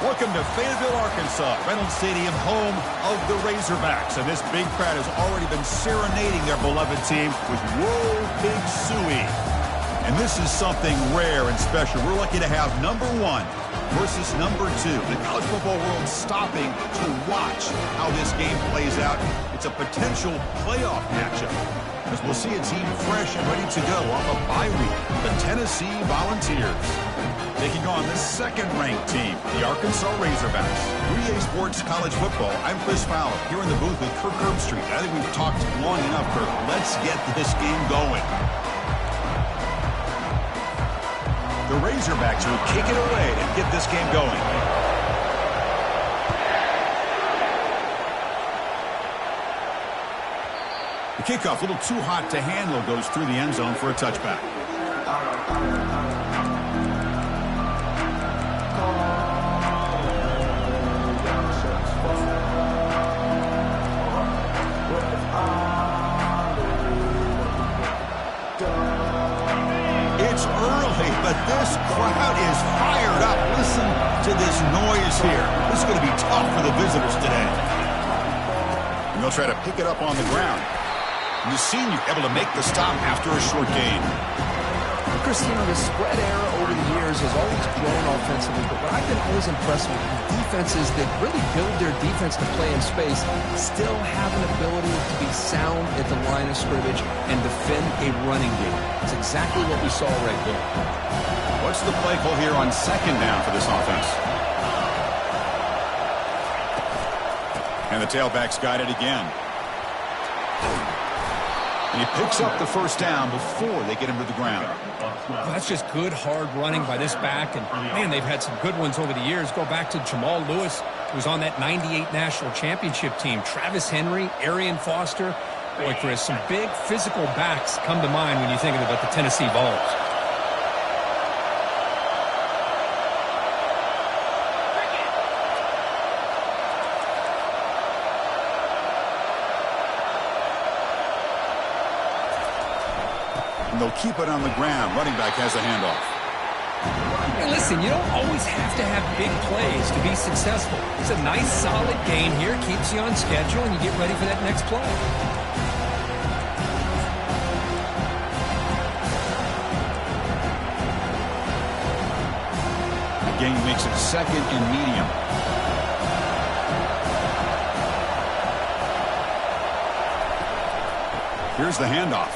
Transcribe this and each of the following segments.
Welcome to Fayetteville, Arkansas, Reynolds Stadium, home of the Razorbacks. And this big crowd has already been serenading their beloved team with Whoa Big Suey. And this is something rare and special. We're lucky to have number 1 versus number 2. The college football world stopping to watch how this game plays out. It's a potential playoff matchup, as we'll see a team fresh and ready to go off a bye week, the Tennessee Volunteers. Taking on the second-ranked team, the Arkansas Razorbacks. 3A Sports College Football, I'm Chris Fowler, here in the booth with Kirk Herbstreit. I think we've talked long enough, Kirk. Let's get this game going. The Razorbacks will kick it away to get this game going. The kickoff, a little too hot to handle, goes through the end zone for a touchback. It's early, but this crowd is fired up. Listen to this noise here. This is going to be tough for the visitors today. And they'll try to pick it up on the ground. And the senior able to make the stop after a short gain. Chris, the spread era over the years has always grown offensively, but what I've been always impressed with defenses that really build their defense to play in space still have an ability to be sound at the line of scrimmage and defend a running game. It's exactly what we saw right there. What's the play call here on second down for this offense? And the tailback's got it again. And he picks up the first down before they get him to the ground. Well, that's just good, hard running by this back. And, man, they've had some good ones over the years. Go back to Jamal Lewis, who was on that 98 National Championship team. Travis Henry, Arian Foster. Boy, Chris, some big physical backs come to mind when you think about the Tennessee Vols. They'll keep it on the ground. Running back has a handoff. Hey, listen, you don't always have to have big plays to be successful. It's a nice, solid gain here. Keeps you on schedule, and you get ready for that next play. The gain makes it second and medium. Here's the handoff.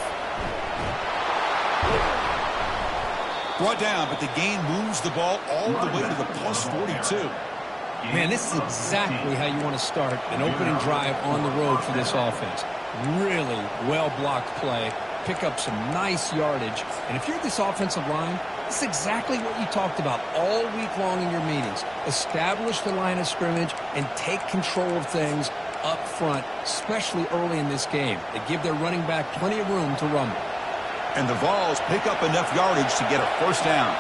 Brought down, but the gain moves the ball all the way to the plus 42. Man, this is exactly how you want to start an opening drive on the road for this offense. Really well-blocked play, pick up some nice yardage. And if you're this offensive line, this is exactly what you talked about all week long in your meetings. Establish the line of scrimmage and take control of things up front, especially early in this game. They give their running back plenty of room to rumble. And the Vols pick up enough yardage to get a first down.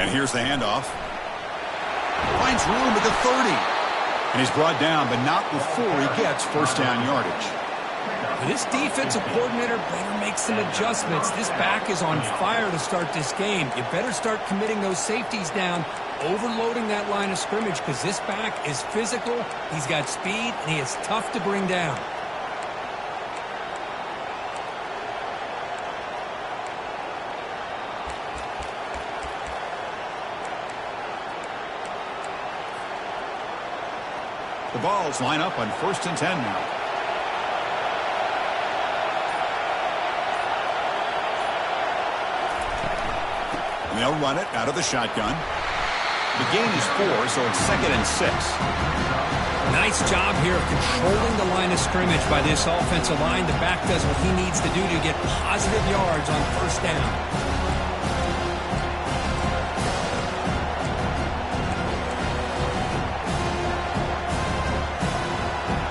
And here's the handoff. Finds room at the 30. And he's brought down, but not before he gets first down yardage. This defensive coordinator better make some adjustments. This back is on fire to start this game. You better start committing those safeties down, overloading that line of scrimmage, because this back is physical, he's got speed, and he is tough to bring down. The Vols line up on 1st and 10 now. And they'll run it out of the shotgun. The gain is 4, so it's 2nd and 6. Nice job here of controlling the line of scrimmage by this offensive line. The back does what he needs to do to get positive yards on first down.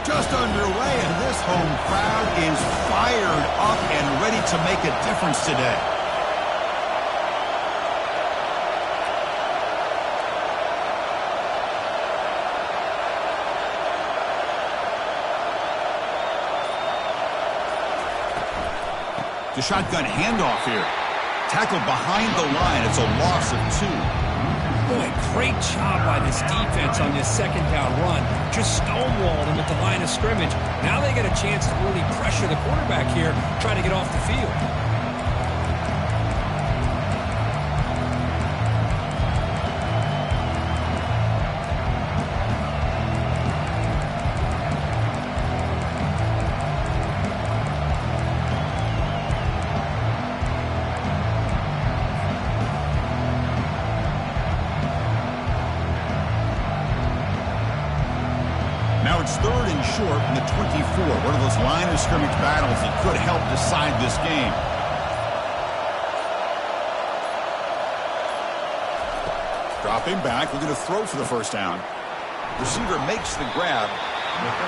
Just underway, and this home crowd is fired up and ready to make a difference today. The shotgun handoff here. Tackled behind the line. It's a loss of 2. Boy, great job by this defense on this second down run. Just stonewalled him at the line of scrimmage. Now they get a chance to really pressure the quarterback here, try to get off the field. Now it's 3rd and short from the 24. One of those line of scrimmage battles that could help decide this game. Dropping back, looking to throw for the first down. Receiver makes the grab.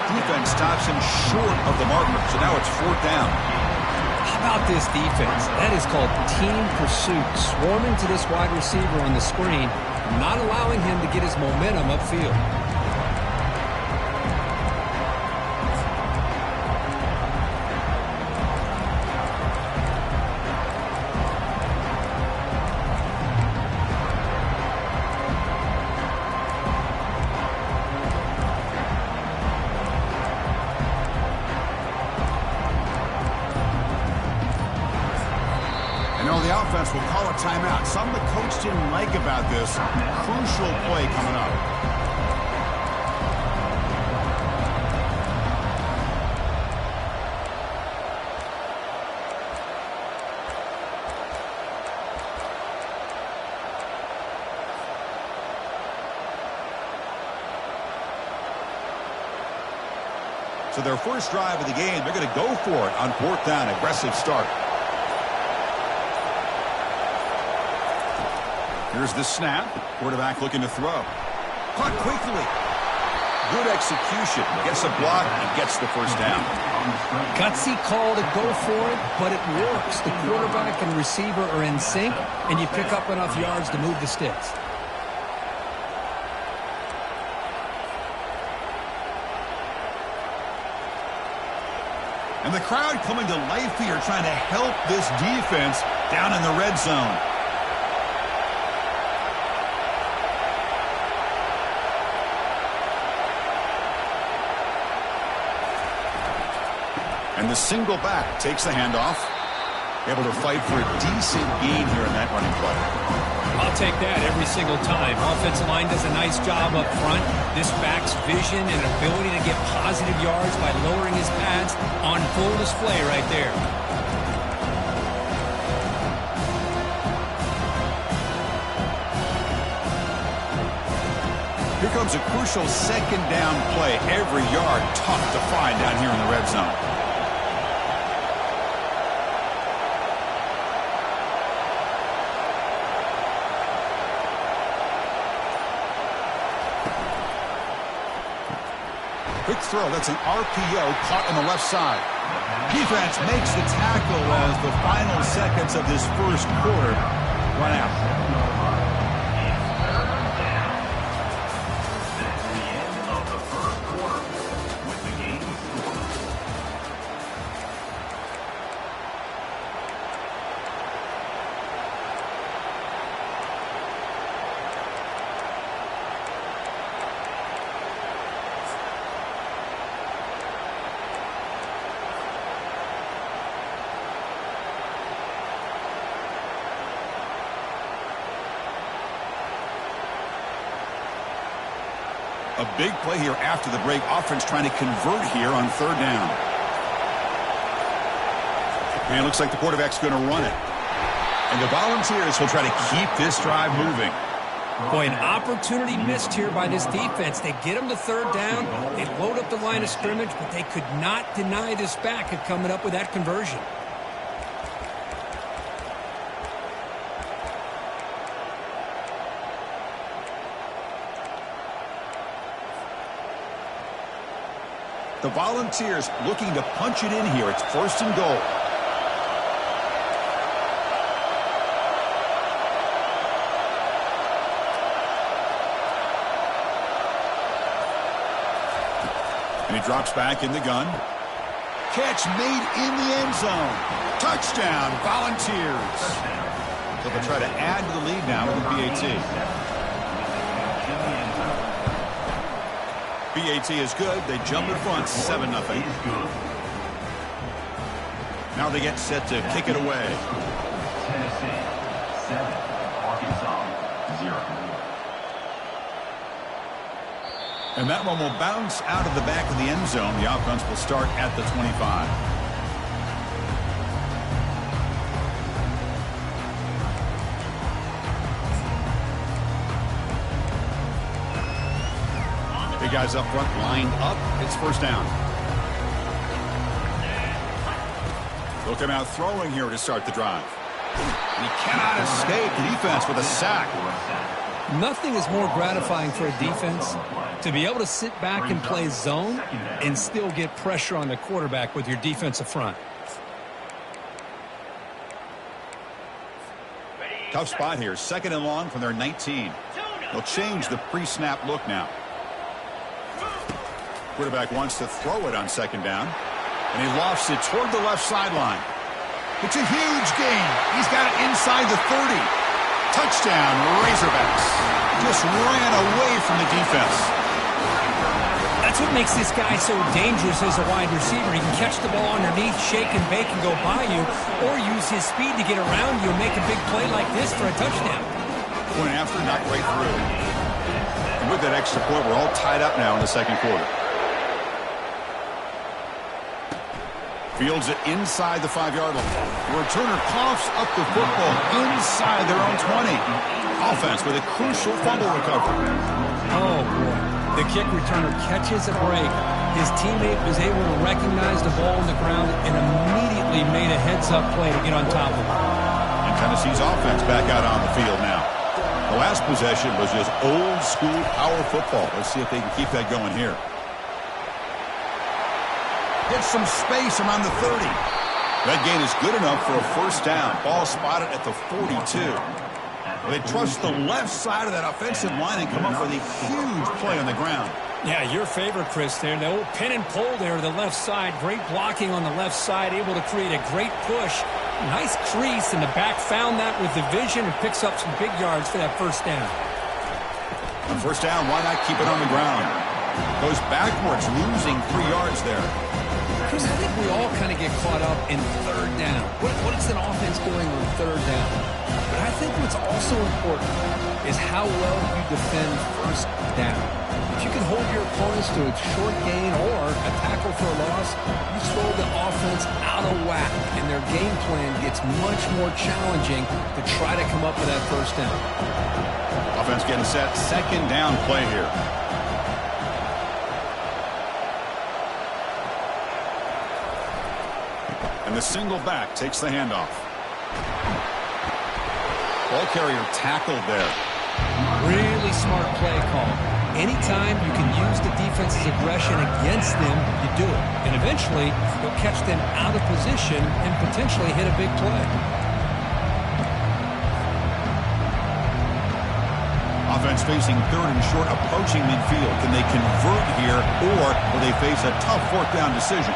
Defense stops him short of the marker, so now it's 4th down. How about this defense? That is called team pursuit. Swarming to this wide receiver on the screen, not allowing him to get his momentum upfield. The offense will call a timeout. Something the coach didn't like about this. Crucial play coming up. So their first drive of the game, they're going to go for it on 4th down. Aggressive start. Here's the snap. Quarterback looking to throw. Caught quickly. Good execution. Gets a block and gets the first down. Gutsy call to go for it, but it works. The quarterback and receiver are in sync, and you pick up enough yards to move the sticks. And the crowd coming to life here, trying to help this defense down in the red zone. And the single back takes the handoff. Able to fight for a decent gain here in that running play. I'll take that every single time. Offensive line does a nice job up front. This back's vision and ability to get positive yards by lowering his pads on full display right there. Here comes a crucial second down play. Every yard tough to find down here in the red zone. Quick throw. That's an RPO caught on the left side. Defense makes the tackle as the final seconds of this first quarter run out. A big play here after the break. Offense trying to convert here on 3rd down. And it looks like the quarterback's going to run it. And the Volunteers will try to keep this drive moving. Boy, an opportunity missed here by this defense. They get them to 3rd down. They load up the line of scrimmage, but they could not deny this back of coming up with that conversion. The Volunteers looking to punch it in here. It's 1st and goal. And he drops back in the gun. Catch made in the end zone. Touchdown, Volunteers. So they'll try to add to the lead now with the PAT. PAT is good. They jump in front 7-0. Now they get set to kick it away. Tennessee 7, Arkansas 0. And that one will bounce out of the back of the end zone. The offense will start at the 25. Big guys up front lined up. It's first down. They'll come out throwing here to start the drive. And he cannot escape the defense with a sack. Nothing is more gratifying for a defense to be able to sit back and play zone and still get pressure on the quarterback with your defensive front. Tough spot here. 2nd and long from their 19. They'll change the pre-snap look now. Quarterback wants to throw it on 2nd down. And he lofts it toward the left sideline. It's a huge gain. He's got it inside the 30. Touchdown, Razorbacks. Just ran away from the defense. That's what makes this guy so dangerous as a wide receiver. He can catch the ball underneath, shake and bake and go by you, or use his speed to get around you and make a big play like this for a touchdown. Point after, not right through. And with that extra point, we're all tied up now in the second quarter. Fields it inside the 5-yard line. The returner coughs up the football inside their own 20. Offense with a crucial fumble recovery. Oh, boy. The kick returner catches a break. His teammate was able to recognize the ball on the ground and immediately made a heads-up play to get on top of it. And Tennessee's offense back out on the field now. The last possession was just old-school power football. Let's see if they can keep that going here. Get some space around the 30. That gain is good enough for a first down. Ball spotted at the 42. They trust the left side of that offensive line and come up with a huge play on the ground. Yeah, your favorite, Chris, there. The old pin and pull there to the left side. Great blocking on the left side, able to create a great push. Nice crease, and the back found that with the vision and picks up some big yards for that first down. On first down, why not keep it on the ground? Goes backwards, losing 3 yards there. Chris, I think we all kind of get caught up in 3rd down. What is an offense doing on 3rd down? But I think what's also important is how well you defend first down. If you can hold your opponents to a short gain or a tackle for a loss, you throw the offense out of whack, and their game plan gets much more challenging to try to come up with that first down. Offense getting set. 2nd down play here. And the single back takes the handoff. Ball carrier tackled there. Really smart play call. Anytime you can use the defense's aggression against them, you do it. And eventually, you'll catch them out of position and potentially hit a big play. Offense facing 3rd and short, approaching midfield. Can they convert here, or will they face a tough 4th down decision?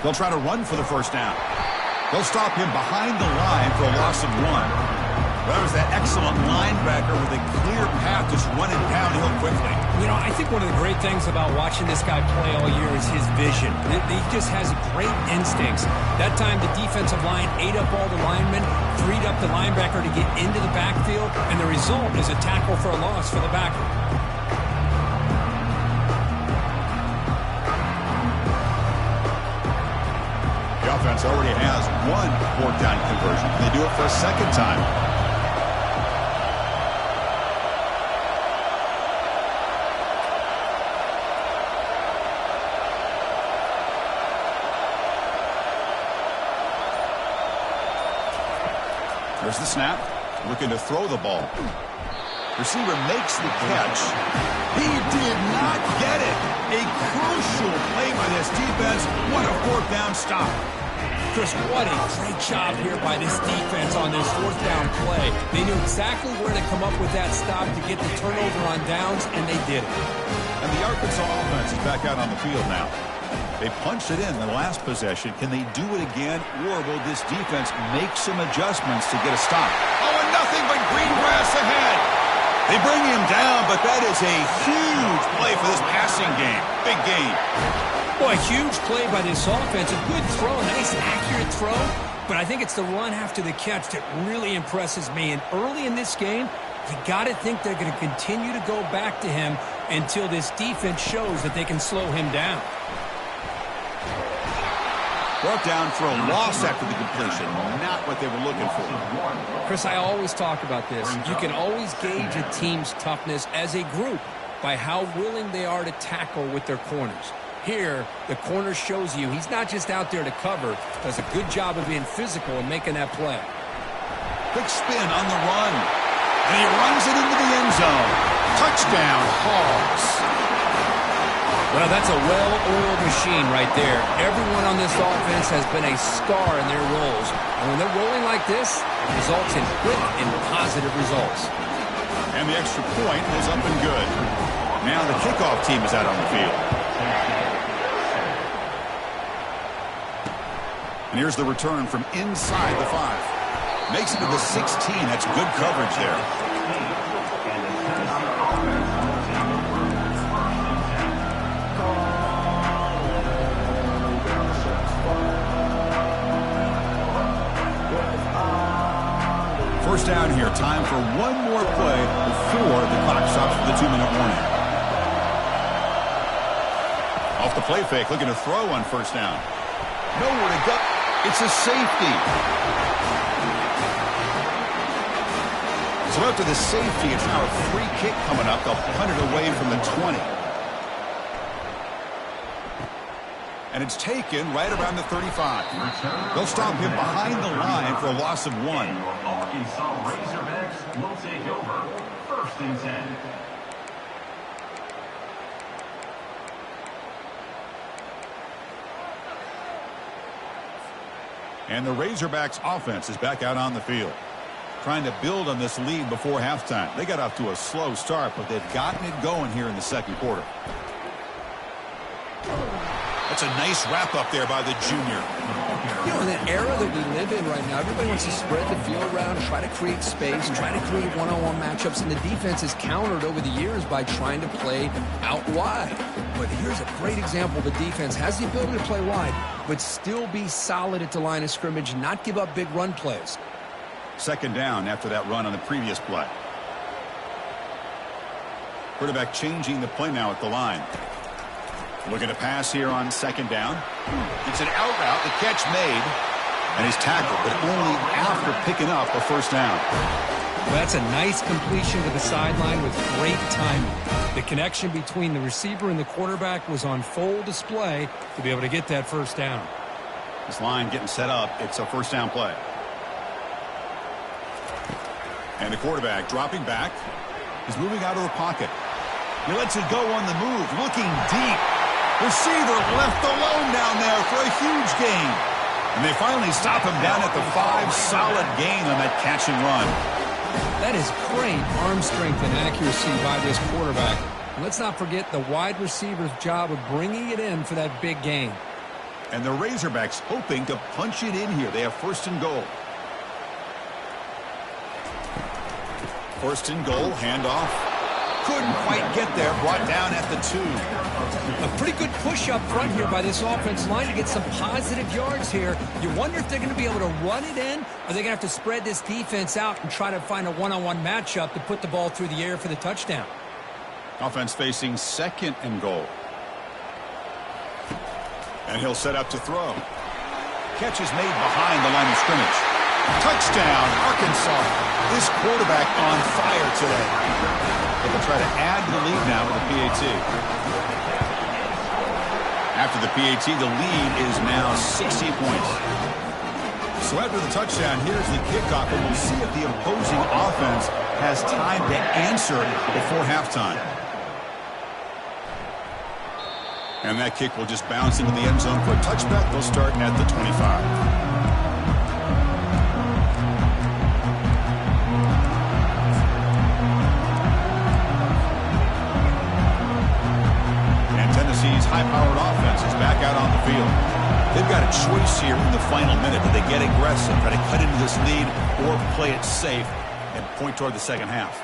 They'll try to run for the first down. They'll stop him behind the line for a loss of 1. That was that excellent linebacker with a clear path just running downhill quickly. You know, I think one of the great things about watching this guy play all year is his vision. He just has great instincts. That time the defensive line ate up all the linemen, freed up the linebacker to get into the backfield, and the result is a tackle for a loss for the backer. Offense already has 1 4th down conversion. They do it for a 2nd time. There's the snap. Looking to throw the ball. Receiver makes the catch. He did not get it. A crucial play by this defense. What a 4th down stop. Chris, what a great job here by this defense on this fourth down play. They knew exactly where to come up with that stop to get the turnover on downs, and they did it. And the Arkansas offense is back out on the field now. They punched it in the last possession. Can they do it again, or will this defense make some adjustments to get a stop? Oh, and nothing but green grass ahead. They bring him down, but that is a huge play for this passing game. Big game. Boy, huge play by this offense. A good throw, a nice accurate throw. But I think it's the run after the catch that really impresses me. And early in this game, you got to think they're going to continue to go back to him until this defense shows that they can slow him down. Brought down for a loss after the completion. Not what they were looking for. Chris, I always talk about this. You can always gauge a team's toughness as a group by how willing they are to tackle with their corners. Here, the corner shows you he's not just out there to cover, does a good job of being physical and making that play. Quick spin on the run. And he runs it into the end zone. Touchdown, Hogs. Well, that's a well-oiled machine right there. Everyone on this offense has been a star in their roles. And when they're rolling like this, it results in quick and positive results. And the extra point is up and good. Now the kickoff team is out on the field. And here's the return from inside the 5. Makes it to the 16. That's good coverage there. First down here. Time for one more play before the clock stops for the 2-minute warning. Off the play fake. Looking to throw on first down. Nowhere to go. It's a safety. So after the safety, it's now a free kick coming up. They'll punt it away from the 20. And it's taken right around the 35. They'll stop him behind the line for a loss of 1. Arkansas Razorbacks will take over. 1st and 10. And the Razorbacks offense is back out on the field, trying to build on this lead before halftime. They got off to a slow start, but they've gotten it going here in the second quarter. That's a nice wrap up there by the junior. You know, in the era that we live in right now, everybody wants to spread the field around, try to create space, try to create one-on-one matchups, and the defense is countered over the years by trying to play out wide. But here's a great example. The defense has the ability to play wide, but still be solid at the line of scrimmage, not give up big run plays. Second down after that run on the previous play. Quarterback changing the play now at the line. Looking to pass here on second down. It's an out route. The catch made. And he's tackled, but only after picking up a first down. Well, that's a nice completion to the sideline with great timing. The connection between the receiver and the quarterback was on full display to be able to get that first down. This line getting set up. It's a first down play. And the quarterback dropping back. He's moving out of the pocket. He lets it go on the move. Looking deep. Receiver left alone down there for a huge gain. And they finally stop him down at the 5. Solid gain on that catch and run. That is great arm strength and accuracy by this quarterback. And let's not forget the wide receiver's job of bringing it in for that big gain. And the Razorbacks hoping to punch it in here. They have first and goal. First and goal, handoff. Couldn't quite get there, brought down at the 2. A pretty good push up front here by this offensive line to get some positive yards here. You wonder if they're going to be able to run it in, or they're going to have to spread this defense out and try to find a one-on-one matchup to put the ball through the air for the touchdown. Offense facing second and goal. And he'll set up to throw. Catch is made behind the line of scrimmage. Touchdown, Arkansas. This quarterback on fire today. They will try to add to the lead now with a PAT. After the PAT, the lead is now 60 points. So after the touchdown, here's the kickoff, and we'll see if the opposing offense has time to answer before halftime. And that kick will just bounce into the end zone for a touchback. They'll start at the 25. Tennessee's high-powered offense is back out on the field. They've got a choice here in the final minute. Do they get aggressive, try to cut into this lead, or play it safe and point toward the second half?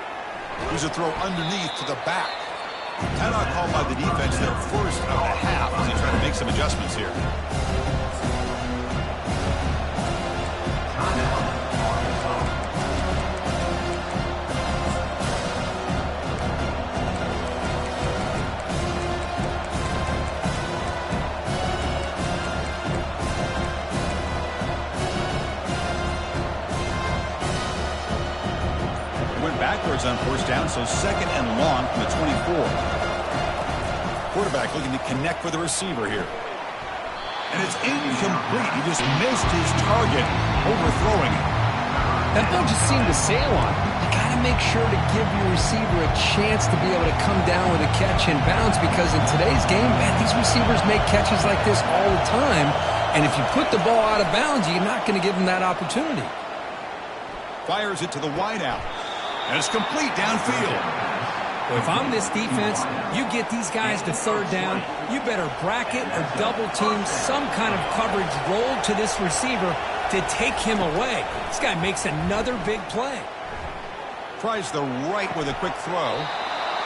Here's a throw underneath to the back. Timeout called by the defense their first of the half as they try to make some adjustments here. Backwards on first down, so second and long from the 24. Quarterback looking to connect with the receiver here. And it's incomplete. He just missed his target, overthrowing it. That ball just seemed to sail on. You got to make sure to give your receiver a chance to be able to come down with a catch and bounce, because in today's game, man, these receivers make catches like this all the time. And if you put the ball out of bounds, you're not going to give them that opportunity. Fires it to the wideout. And it's complete downfield. Well, if I'm this defense, you get these guys to third down, you better bracket or double team some kind of coverage roll to this receiver to take him away. This guy makes another big play. Tries the right with a quick throw.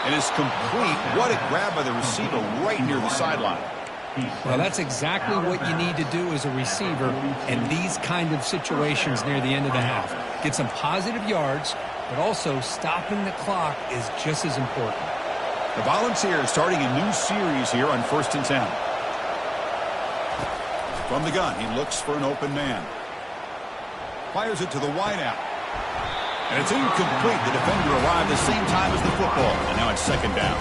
And it's complete. What a grab by the receiver right near the sideline. Well, that's exactly what you need to do as a receiver in these kind of situations near the end of the half. Get some positive yards, but also stopping the clock is just as important. The Volunteers starting a new series here on 1st and 10. From the gun, he looks for an open man. Fires it to the wideout. And it's incomplete. The defender arrived the same time as the football. And now it's second down.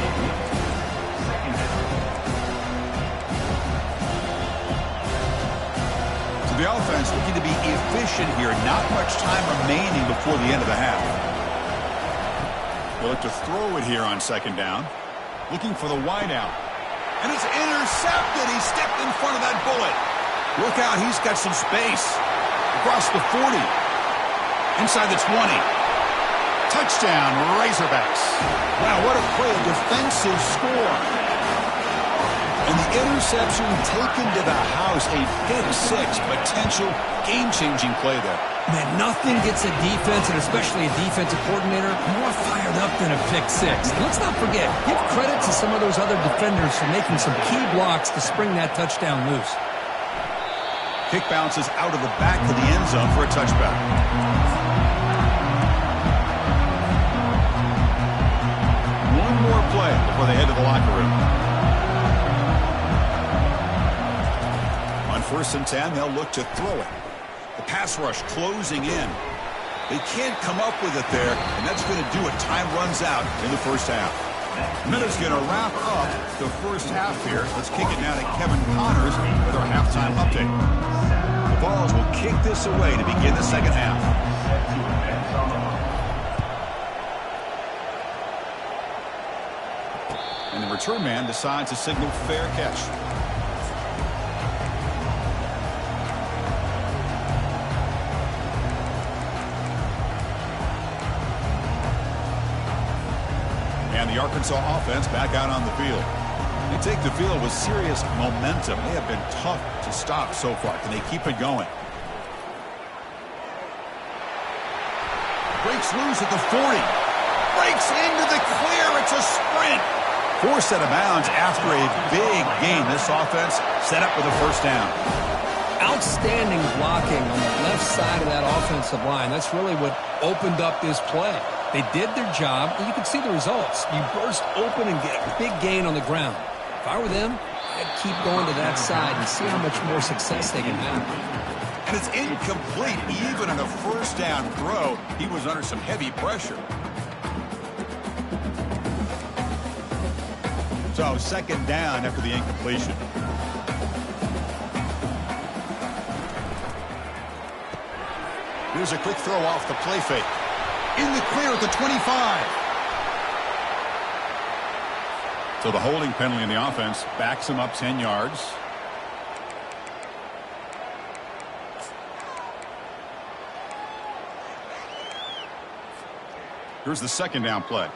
So the offense looking to be efficient here. Not much time remaining before the end of the half. They'll look to throw it here on second down. Looking for the wideout. And it's intercepted. He stepped in front of that bullet. Look out, he's got some space. Across the 40. Inside the 20. Touchdown, Razorbacks. Wow, what a play. A defensive score. And the interception taken to the house. A pick-6 potential game-changing play there. Man, nothing gets a defense, and especially a defensive coordinator, more fired up than a pick-6. And let's not forget, give credit to some of those other defenders for making some key blocks to spring that touchdown loose. Kick bounces out of the back to the end zone for a touchback. One more play before they head to the locker room. On 1st and 10, they'll look to throw it. The pass rush closing in. They can't come up with it there, and that's going to do it. Time runs out in the first half. Minute's going to wrap up the first half here. Let's kick it now to Kevin Connors with our halftime update. The Vols will kick this away to begin the second half. And the return man decides to signal fair catch. And the Arkansas offense back out on the field. They take the field with serious momentum. They have been tough to stop so far. Can they keep it going? Breaks loose at the 40. Breaks into the clear. It's a sprint. Forced out of bounds after a big gain. This offense set up with a first down. Outstanding blocking on the left side of that offensive line. That's really what opened up this play. They did their job, and you can see the results. You burst open and get a big gain on the ground. If I were them, I'd keep going to that side and see how much more success they can have. And it's incomplete. Even on a first down throw, he was under some heavy pressure. So second down after the incompletion. Here's a quick throw off the play fake. In the clear at the 25. So the holding penalty in the offense backs him up 10 yards. Here's the second down play.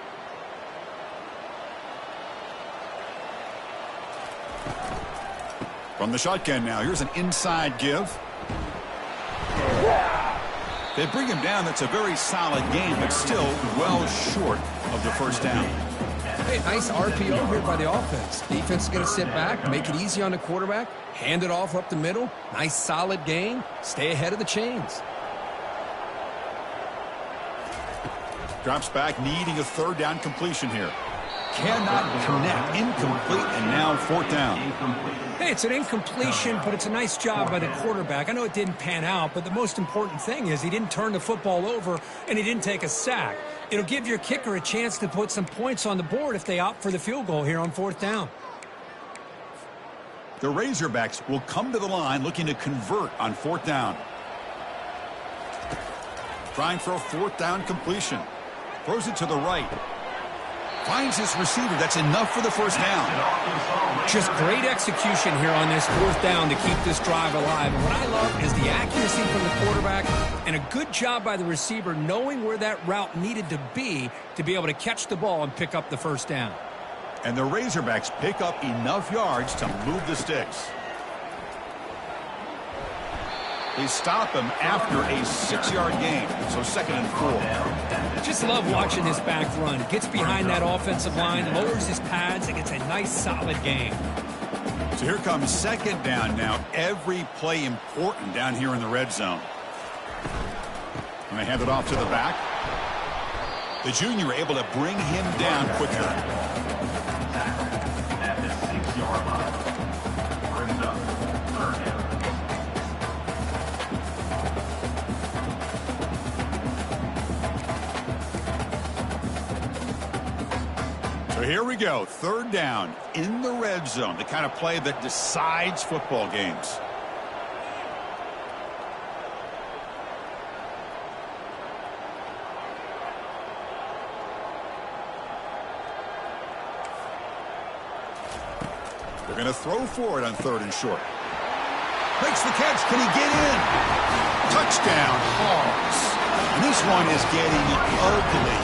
From the shotgun now, here's an inside give. They bring him down. That's a very solid game, but still well short of the first down. Hey, nice RPO here by the offense. Defense is going to sit back, make it easy on the quarterback, hand it off up the middle. Nice solid game. Stay ahead of the chains. Drops back, needing a third down completion here. Cannot connect. Incomplete, and now fourth down. Hey, it's an incompletion, but it's a nice job by the quarterback. I know it didn't pan out, but the most important thing is he didn't turn the football over and he didn't take a sack. It'll give your kicker a chance to put some points on the board if they opt for the field goal here on fourth down. The Razorbacks will come to the line looking to convert on fourth down. Trying for a fourth down completion. Throws it to the right. Finds his receiver. That's enough for the first down. Just great execution here on this fourth down to keep this drive alive. And what I love is the accuracy from the quarterback and a good job by the receiver knowing where that route needed to be able to catch the ball and pick up the first down. And the Razorbacks pick up enough yards to move the sticks. They stop him after a 6-yard gain, so 2nd and 4. Just love watching this back run. Gets behind that offensive line, lowers his pads, and gets a nice solid gain. So here comes second down now. Every play important down here in the red zone. And they hand it off to the back. The junior able to bring him down quicker. At the 6-yard line. Brings up third down. So here we go, third down in the red zone, the kind of play that decides football games. They're going to throw for it on 3rd and short. Makes the catch. Can he get in? Touchdown, Hogs. And this one is getting ugly.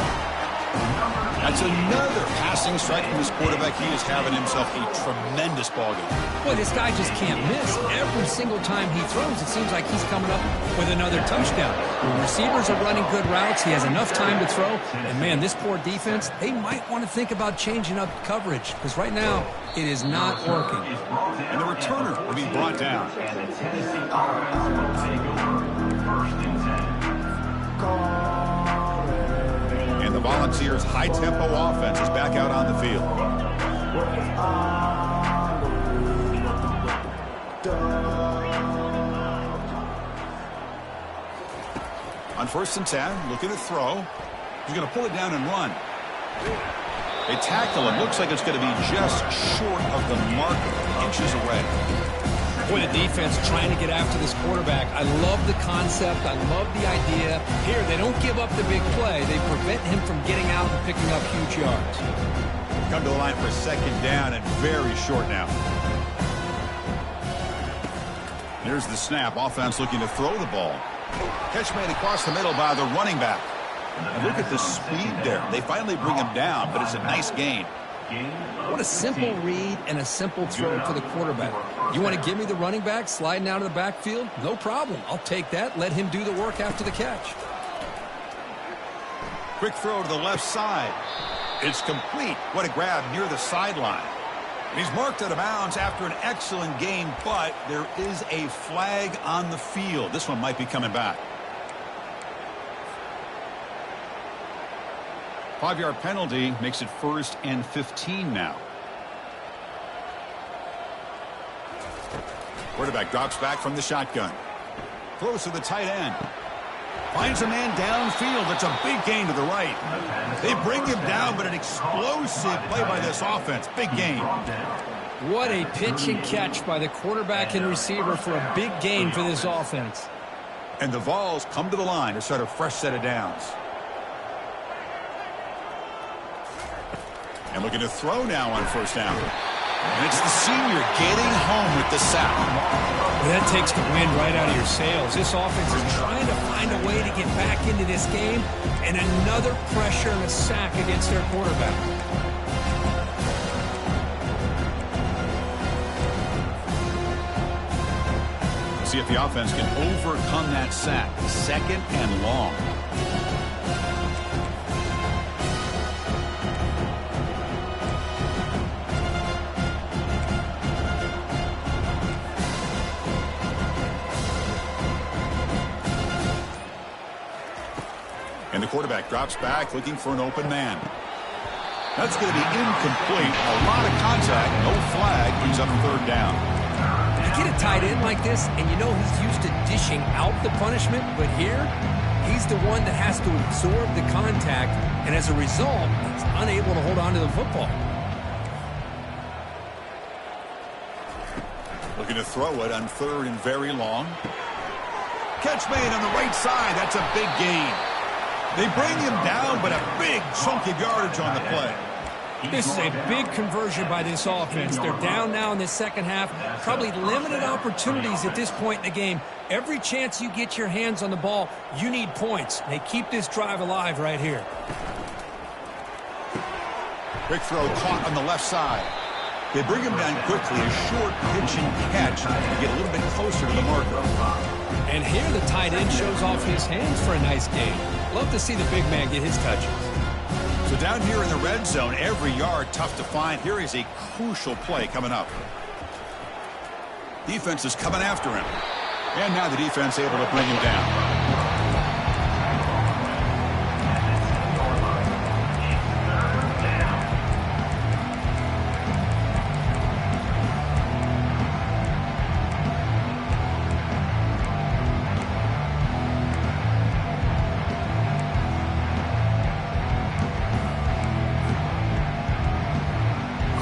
That's another passing strike from his quarterback. He is having himself a tremendous ballgame. Boy, this guy just can't miss. Every single time he throws, it seems like he's coming up with another touchdown. The receivers are running good routes. He has enough time to throw. And, man, this poor defense, they might want to think about changing up coverage because right now it is not working. And the returner will be brought down. And the Tennessee offense will take over 1st and 10. And the Volunteers' high-tempo offense is back out on the field. On 1st and 10, looking to throw. He's going to pull it down and run. They tackle him. Looks like it's going to be just short of the mark, inches away. Boy, the defense trying to get after this quarterback. I love the concept. I love the idea. Here, they don't give up the big play. They prevent him from getting out and picking up huge yards. Come to the line for 2nd down and very short now. Here's the snap. Offense looking to throw the ball. Catch made across the middle by the running back. And look at the speed there. They finally bring him down, but it's a nice gain. What a simple read and a simple throw for the quarterback. You want to give me the running back sliding out of the backfield? No problem. I'll take that. Let him do the work after the catch. Quick throw to the left side. It's complete. What a grab near the sideline. He's marked out of bounds after an excellent gain, but there is a flag on the field. This one might be coming back. 5-yard penalty makes it 1st and 15 now. Quarterback drops back from the shotgun. Throws to the tight end. Finds a man downfield. It's a big gain to the right. They bring him down, but an explosive play by this offense. Big gain. What a pitch and catch by the quarterback and receiver for a big gain for this offense. And the Vols come to the line to start a fresh set of downs. And looking to throw now on first down. And it's the senior getting home with the sack. Well, that takes the wind right out of your sails. This offense is trying to find a way to get back into this game, and another pressure and a sack against their quarterback. See if the offense can overcome that sack. 2nd and long. And the quarterback drops back looking for an open man. That's going to be incomplete. A lot of contact. No flag. Brings up 3rd down. You get a tight end like this, and you know he's used to dishing out the punishment, but here, he's the one that has to absorb the contact, and as a result, he's unable to hold on to the football. Looking to throw it on 3rd and very long. Catch made on the right side. That's a big gain. They bring him down, but a big chunk of yardage on the play. This is a big conversion by this offense. They're down now in the second half. Probably limited opportunities at this point in the game. Every chance you get your hands on the ball, you need points. They keep this drive alive right here. Quick throw caught on the left side. They bring him down quickly. A short pitch and catch to get a little bit closer to the marker. And here the tight end shows off his hands for a nice gain. Love to see the big man get his touches. So down here in the red zone, every yard tough to find. Here is a crucial play coming up. Defense is coming after him. And now the defense able to bring him down.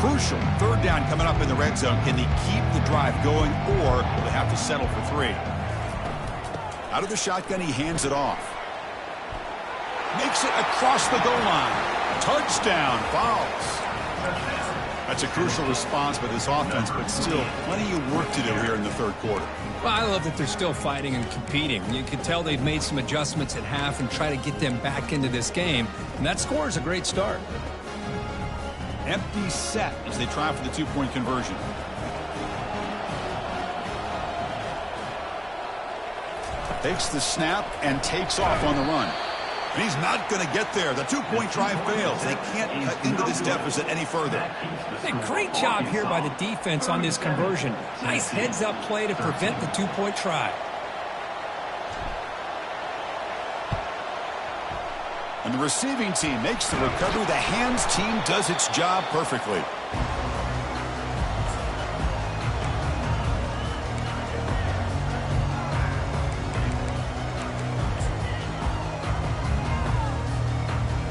Crucial. 3rd down coming up in the red zone. Can they keep the drive going, or will they have to settle for 3? Out of the shotgun, he hands it off. Makes it across the goal line. Touchdown. Fouls. That's a crucial response by this offense, but still plenty of work to do here in the 3rd quarter. Well, I love that they're still fighting and competing. You can tell they've made some adjustments at half and try to get them back into this game. And that score is a great start. Empty set as they try for the 2-point conversion. Takes the snap and takes off on the run. And he's not going to get there. The 2-point try fails. They can't cut into this deficit any further. A great job here by the defense on this conversion. Nice heads-up play to prevent the 2-point try. And the receiving team makes the recovery. The hands team does its job perfectly.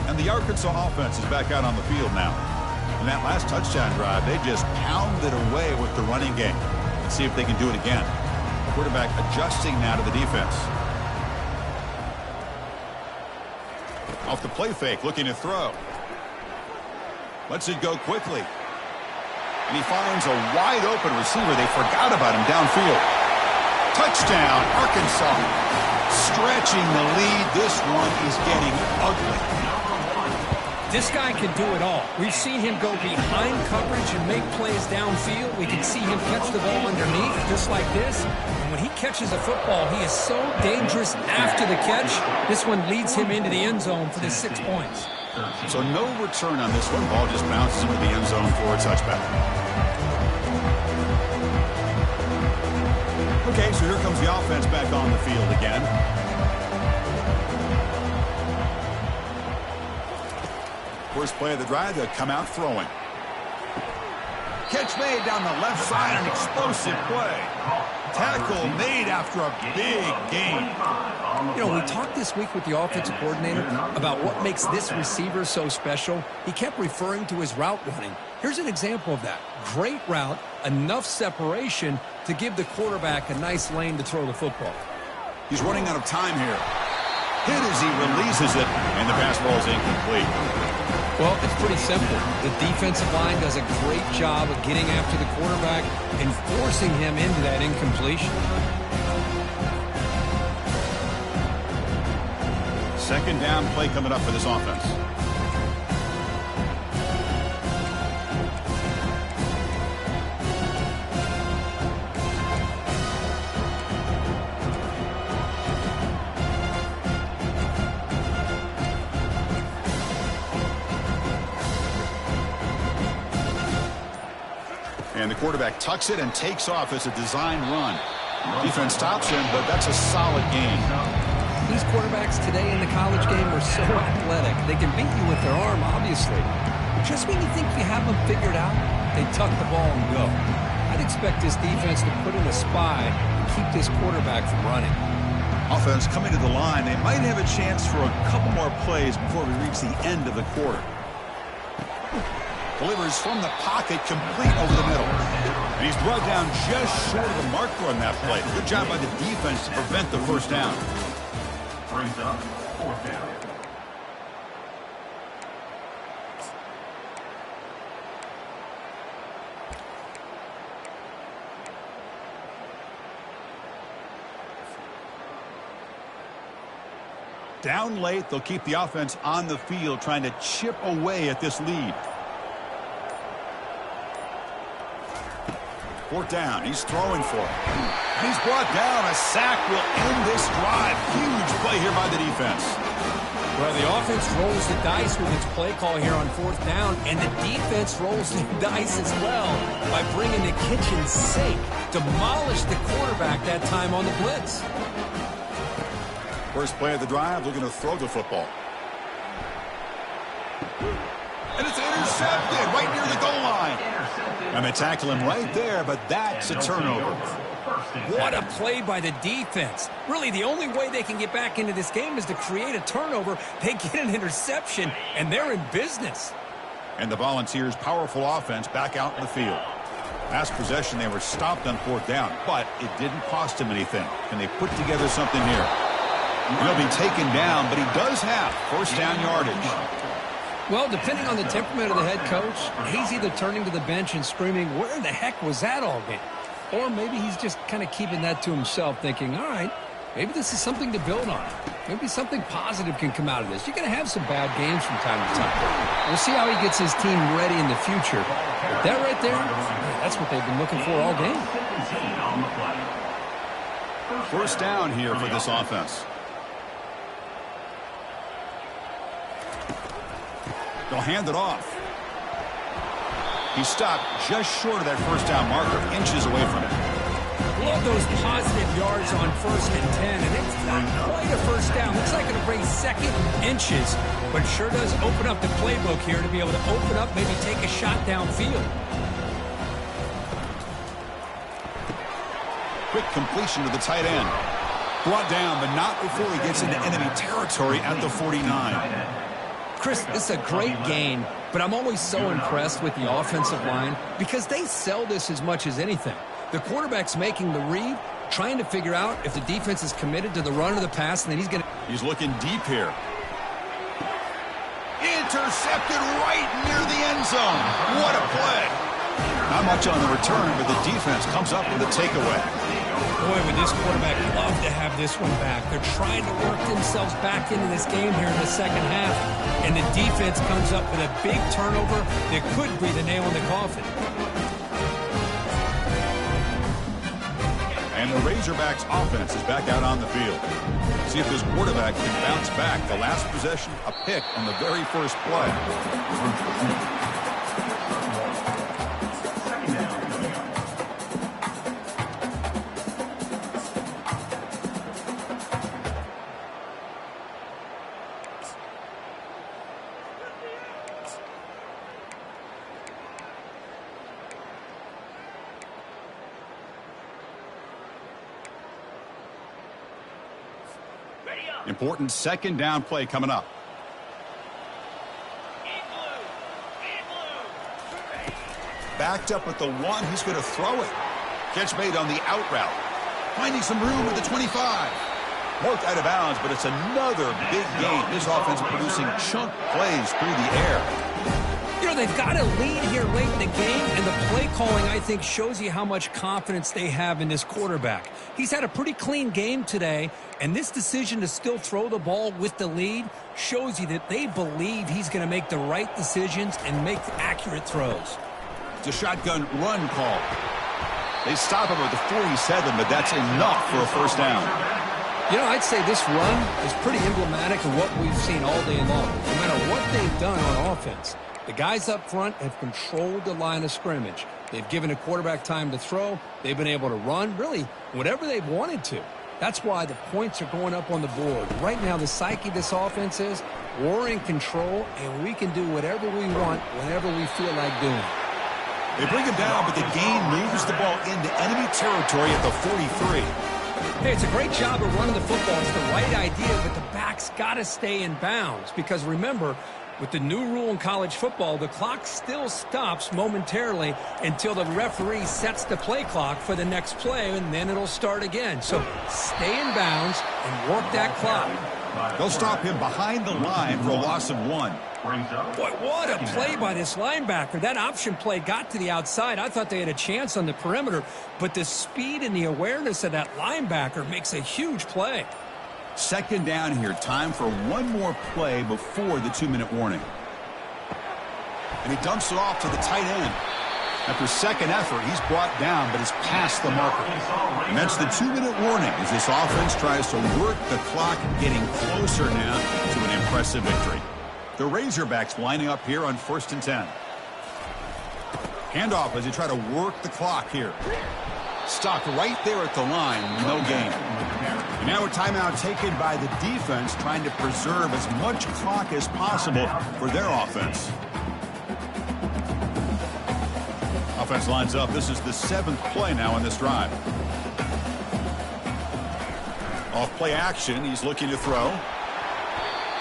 And the Arkansas offense is back out on the field now. In that last touchdown drive, they just pounded away with the running game. Let's see if they can do it again. Quarterback adjusting now to the defense. Off the play fake, looking to throw. Lets it go quickly. And he finds a wide open receiver. They forgot about him downfield. Touchdown, Arkansas. Stretching the lead. This one is getting ugly. This guy can do it all. We've seen him go behind coverage and make plays downfield. We can see him catch the ball underneath, just like this. And when he catches a football, he is so dangerous after the catch. This one leads him into the end zone for the 6 points. So no return on this one. Ball just bounces into the end zone for a touchback. Okay, so here comes the offense back on the field again. First play of the drive, they'll come out throwing. Catch made down the left side, an explosive play. Tackle made after a big gain. You know, we talked this week with the offensive coordinator about what makes this receiver so special. He kept referring to his route running. Here's an example of that. Great route, enough separation to give the quarterback a nice lane to throw the football. He's running out of time here. Hit as he releases it, and the pass ball is incomplete. Well, it's pretty simple. The defensive line does a great job of getting after the quarterback and forcing him into that incompletion. Second down play coming up for this offense. And the quarterback tucks it and takes off as a design run. Defense stops him, but that's a solid gain. These quarterbacks today in the college game are so athletic. They can beat you with their arm, obviously. But just when you think you have them figured out, they tuck the ball and go. I'd expect this defense to put in a spy and keep this quarterback from running. Offense coming to the line. They might have a chance for a couple more plays before we reach the end of the quarter. Delivers from the pocket, complete over the middle. And he's brought down just short of the marker on that play. Good job by the defense to prevent the first down. Brings up fourth down. Down late, they'll keep the offense on the field, trying to chip away at this lead. Fourth down, he's throwing for it. He's brought down. A sack will end this drive. Huge play here by the defense. Well, the offense rolls the dice with its play call here on fourth down, and the defense rolls the dice as well by bringing the kitchen sink. Demolished the quarterback that time on the blitz. First play of the drive, looking to throw the football. And it's intercepted right near the goal line. And they tackle him right there, but that's a turnover. What a play by the defense. Really, the only way they can get back into this game is to create a turnover. They get an interception, and they're in business. And the Volunteers' powerful offense back out in the field. Last possession, they were stopped on fourth down, but it didn't cost him anything. Can they put together something here? He'll be taken down, but he does have first down yardage. Well, depending on the temperament of the head coach, he's either turning to the bench and screaming, where the heck was that all game? Or maybe he's just kind of keeping that to himself, thinking, all right, maybe this is something to build on. Maybe something positive can come out of this. You're going to have some bad games from time to time. We'll see how he gets his team ready in the future. But that right there, that's what they've been looking for all game. First down here for this offense. They'll hand it off. He stopped just short of that first down marker, inches away from it. Love those positive yards on 1st and 10, and it's not quite a first down. Looks like it'll bring second inches, but sure does open up the playbook here to be able to open up, maybe take a shot downfield. Quick completion to the tight end. Brought down, but not before he gets into enemy territory at the 49. Chris, this is a great gain, but I'm always so impressed with the offensive line because they sell this as much as anything. The quarterback's making the read, trying to figure out if the defense is committed to the run or the pass, and then he's looking deep here. Intercepted right near the end zone. What a play. Not much on the return, but the defense comes up with a takeaway. Boy, would this quarterback love to have this one back. They're trying to work themselves back into this game here in the second half, and the defense comes up with a big turnover that could be the nail in the coffin. And the Razorbacks offense is back out on the field. See if this quarterback can bounce back. The last possession, a pick on the very first play. Important second down play coming up. Backed up at the 1, he's going to throw it. Catch made on the out route. Finding some room at the 25. Marked out of bounds, but it's another big game. This offense producing chunk plays through the air. You know, they've got a lead here late in the game, and the play calling, I think, shows you how much confidence they have in this quarterback. He's had a pretty clean game today, and this decision to still throw the ball with the lead shows you that they believe he's going to make the right decisions and make accurate throws. It's a shotgun run call. They stop him at the 47, but that's enough for a first down. You know, I'd say this run is pretty emblematic of what we've seen all day long. No matter what they've done on offense, the guys up front have controlled the line of scrimmage. They've given a quarterback time to throw. They've been able to run, really, whatever they've wanted to. That's why the points are going up on the board. Right now, the psyche of this offense is we're in control, and we can do whatever we want whenever we feel like doing it. They bring him down, but the gain moves the ball into enemy territory at the 43. Hey, it's a great job of running the football. It's the right idea, but the back's got to stay in bounds. Because remember, with the new rule in college football, the clock still stops momentarily until the referee sets the play clock for the next play, and then it'll start again. So stay in bounds and work that clock. They'll stop him behind the line for a loss of 1. Boy, what a play by this linebacker. That option play got to the outside. I thought they had a chance on the perimeter, but the speed and the awareness of that linebacker makes a huge play. Second down here. Time for one more play before the 2-minute warning. And he dumps it off to the tight end. After second effort, he's brought down, but is past the marker. And that's the 2-minute warning as this offense tries to work the clock, getting closer now to an impressive victory. The Razorbacks lining up here on 1st and 10. Handoff as they try to work the clock here. Stopped right there at the line, no gain. And now a timeout taken by the defense, trying to preserve as much clock as possible for their offense. Offense lines up. This is the 7th play now on this drive. Off play action, he's looking to throw.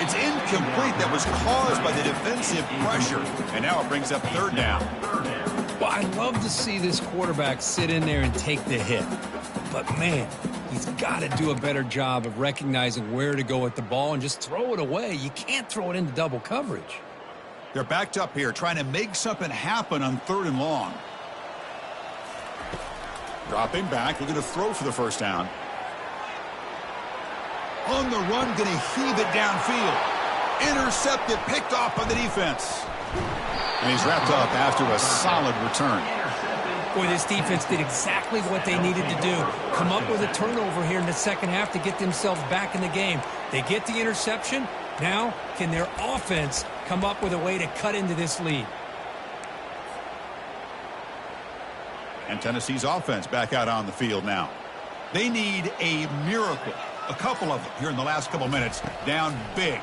It's incomplete. That was caused by the defensive pressure. And now it brings up 3rd down. Well, I'd love to see this quarterback sit in there and take the hit. But, man, he's got to do a better job of recognizing where to go with the ball and just throw it away. You can't throw it into double coverage. They're backed up here, trying to make something happen on 3rd and long. Dropping back, looking to throw for the first down. On the run, going to heave it downfield. Intercepted, picked off by the defense. And he's wrapped up after a solid return. Boy, this defense did exactly what they needed to do. Come up with a turnover here in the second half to get themselves back in the game. They get the interception. Now, can their offense come up with a way to cut into this lead? And Tennessee's offense back out on the field now. They need a miracle. A couple of them here in the last couple minutes. Down big.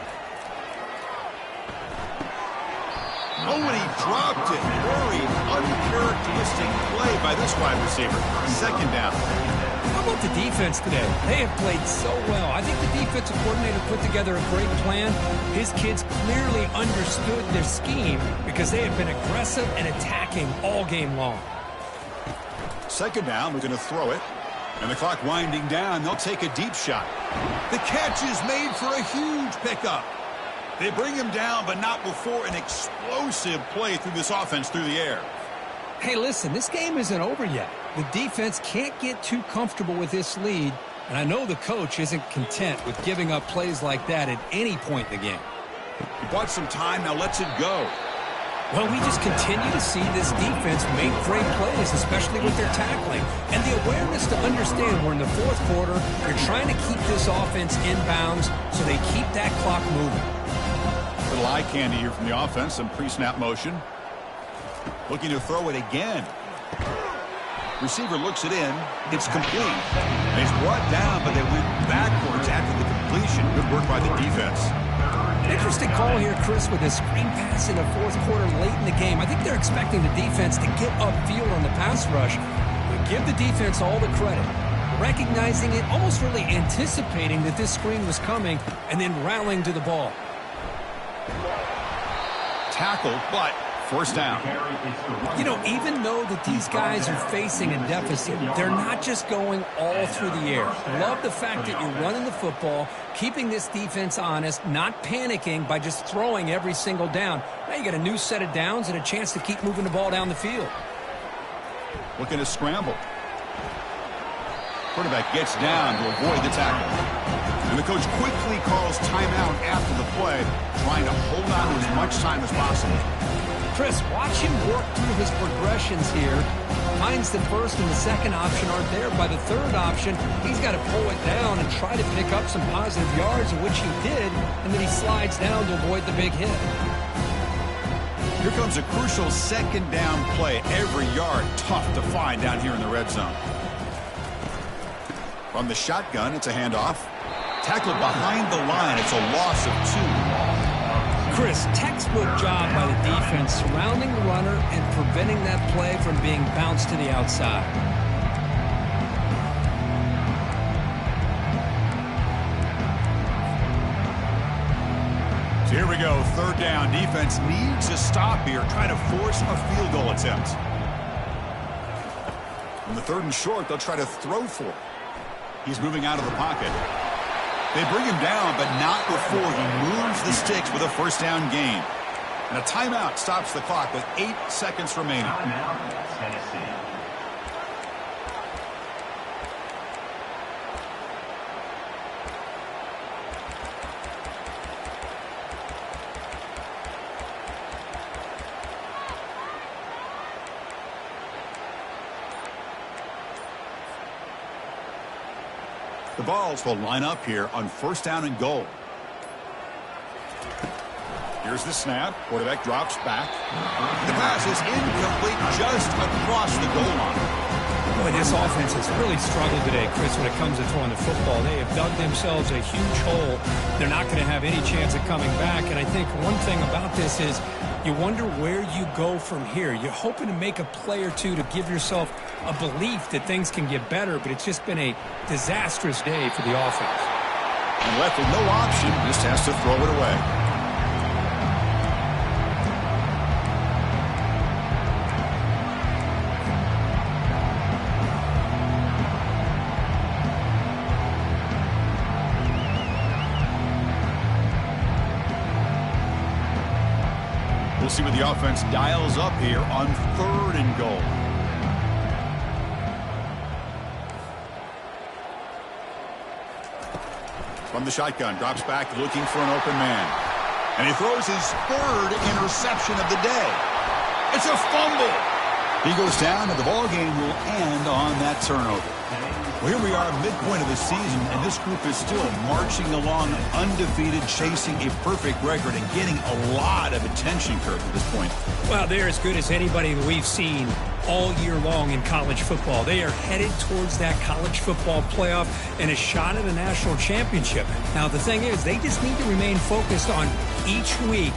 Oh, and he dropped it. Very uncharacteristic play by this wide receiver. 2nd down. How about the defense today? They have played so well. I think the defensive coordinator put together a great plan. His kids clearly understood their scheme because they have been aggressive and attacking all game long. 2nd down, we're going to throw it. And the clock winding down, they'll take a deep shot. The catch is made for a huge pickup. They bring him down, but not before an explosive play through this offense through the air. Hey, listen, this game isn't over yet. The defense can't get too comfortable with this lead, and I know the coach isn't content with giving up plays like that at any point in the game. He bought some time, now lets it go. Well, we just continue to see this defense make great plays, especially with their tackling. And the awareness to understand we're in the 4th quarter, you're trying to keep this offense in bounds so they keep that clock moving. Little eye candy here from the offense, some pre-snap motion. Looking to throw it again. Receiver looks it in. It's complete. And he's brought down, but they went backwards after the completion. Good work by the defense. Interesting call here, Chris, with a screen pass in the 4th quarter late in the game. I think they're expecting the defense to get upfield on the pass rush. But give the defense all the credit. Recognizing it, almost really anticipating that this screen was coming, and then rallying to the ball. Tackled, but First down. You know, even though that these guys are facing a deficit, they're not just going all through the air. Love the fact that you're running the football, keeping this defense honest, not panicking by just throwing every single down. Now you got a new set of downs and a chance to keep moving the ball down the field. Looking to scramble. Quarterback gets down to avoid the tackle. And the coach quickly calls timeout after the play, trying to hold on to as much time as possible. Chris, watch him work through his progressions here. Finds the first and the second option aren't there. By the third option, he's got to pull it down and try to pick up some positive yards, of which he did, and then he slides down to avoid the big hit. Here comes a crucial second down play. Every yard tough to find down here in the red zone. From the shotgun, it's a handoff. Tackled behind the line. It's a loss of 2. Chris, textbook job by the defense surrounding the runner and preventing that play from being bounced to the outside. So here we go, third down. Defense needs a stop here, trying to force a field goal attempt. On the 3rd and short, they'll try to throw for it. He's moving out of the pocket. They bring him down, but not before he moves the sticks with a first down gain. And a timeout stops the clock with 8 seconds remaining. Timeout, Tennessee. The Vols will line up here on first down and goal. Here's the snap. Quarterback drops back. The pass is incomplete just across the goal line. Boy, this offense has really struggled today, Chris, when it comes to throwing the football. They have dug themselves a huge hole. They're not going to have any chance of coming back. And I think one thing about this is you wonder where you go from here. You're hoping to make a play or two to give yourself a belief that things can get better, but it's just been a disastrous day for the offense. And left with no option, just has to throw it away. We'll see what the offense dials up here on 3rd and goal. From the shotgun, drops back looking for an open man. And he throws his 3rd interception of the day. It's a fumble. He goes down, and the ball game will end on that turnover. Well, here we are, midpoint of the season, and this group is still marching along undefeated, chasing a perfect record and getting a lot of attention, Kirk, at this point. Well, they're as good as anybody that we've seen all year long in college football. They are headed towards that college football playoff and a shot at a national championship. Now, the thing is, they just need to remain focused on each week